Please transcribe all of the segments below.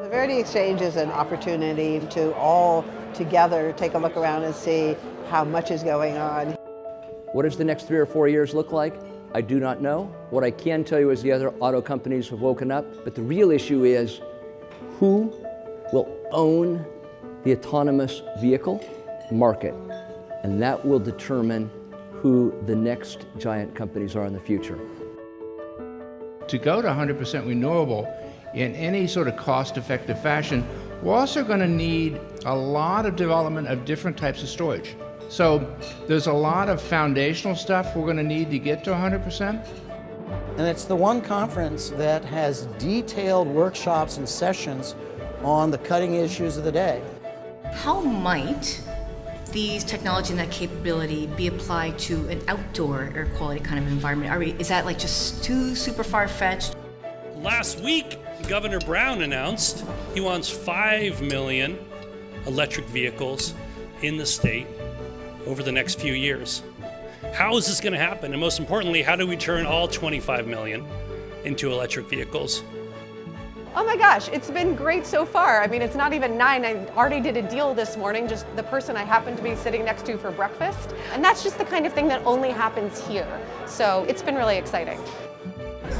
The Verity Exchange is an opportunity to all together take a look around and see how much is going on. What does the next 3 or 4 years look like? I do not know. What I can tell you is the other auto companies have woken up, but the real issue is who will own the autonomous vehicle market, and that will determine who the next giant companies are in the future. To go to 100% renewable in any sort of cost-effective fashion, we're also going to need a lot of development of different types of storage. So there's a lot of foundational stuff we're going to need to get to 100%. And it's the one conference that has detailed workshops and sessions on the cutting issues of the day. How might these technology and that capability be applied to an outdoor air quality kind of environment? Is that like just too super far-fetched? Last week, Governor Brown announced he wants 5 million electric vehicles in the state over the next few years. How is this going to happen? And most importantly, how do we turn all 25 million into electric vehicles? Oh my gosh, it's been great so far. I mean, it's not even 9. I already did a deal this morning, just the person I happen to be sitting next to for breakfast. And that's just the kind of thing that only happens here. So it's been really exciting.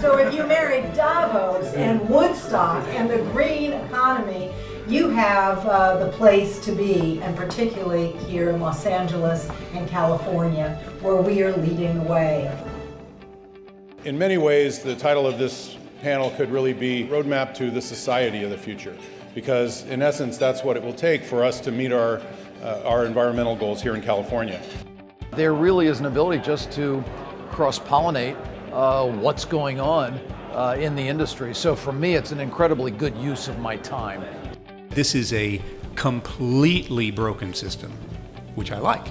So if you marry Davos and Woodstock and the green economy, you have the place to be, and particularly here in Los Angeles and California, where we are leading the way. In many ways, the title of this panel could really be Roadmap to the Society of the Future, because in essence, that's what it will take for us to meet our environmental goals here in California. There really is an ability just to cross-pollinate what's going on in the industry. So for me, it's an incredibly good use of my time. This is a completely broken system, which I like.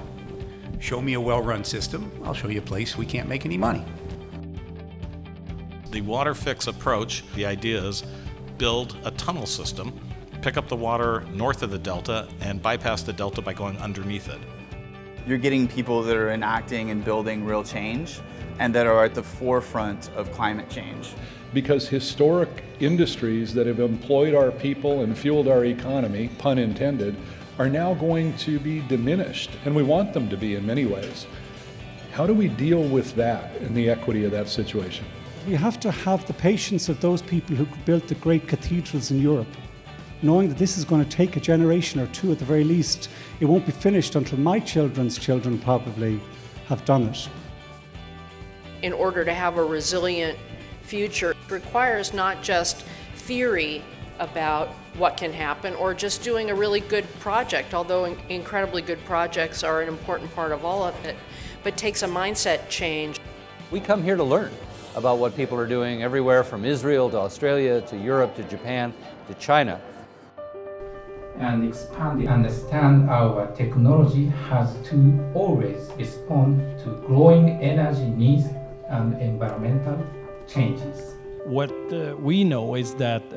Show me a well-run system, I'll show you a place we can't make any money. The water fix approach, the idea is build a tunnel system, pick up the water north of the delta and bypass the delta by going underneath it. You're getting people that are enacting and building real change and that are at the forefront of climate change. Because historic industries that have employed our people and fueled our economy, pun intended, are now going to be diminished, and we want them to be in many ways. How do we deal with that and the equity of that situation? We have to have the patience of those people who built the great cathedrals in Europe, knowing that this is going to take a generation or two at the very least. It won't be finished until my children's children probably have done it. In order to have a resilient future, it requires not just theory about what can happen or just doing a really good project, although incredibly good projects are an important part of all of it, but takes a mindset change. We come here to learn about what people are doing everywhere from Israel to Australia to Europe to Japan to China. And expand and understand our technology has to always respond to growing energy needs and environmental changes. What we know is that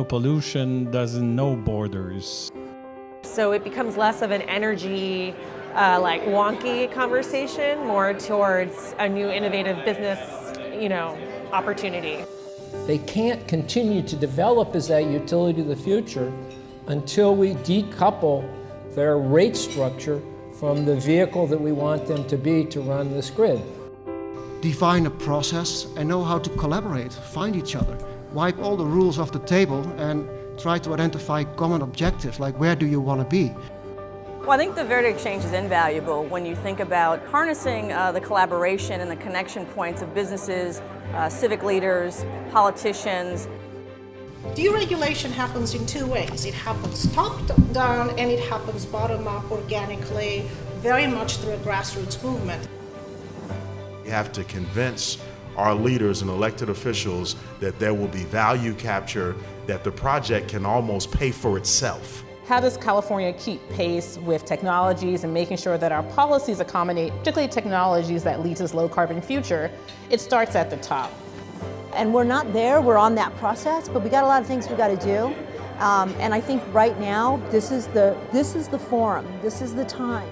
pollution doesn't know borders. So it becomes less of an energy like wonky conversation, more towards a new innovative business, opportunity. They can't continue to develop as that utility of the future until we decouple their rate structure from the vehicle that we want them to be to run this grid. Define a process and know how to collaborate, find each other, wipe all the rules off the table and try to identify common objectives, like where do you want to be? Well, I think the Verity Exchange is invaluable when you think about harnessing the collaboration and the connection points of businesses, civic leaders, politicians. Deregulation happens in two ways. It happens top-down and it happens bottom-up organically, very much through a grassroots movement. We have to convince our leaders and elected officials that there will be value capture, that the project can almost pay for itself. How does California keep pace with technologies and making sure that our policies accommodate, particularly technologies that lead to this low carbon future? It starts at the top. And we're not there, we're on that process, but we got a lot of things we got to do. And I think right now, this is the forum, this is the time.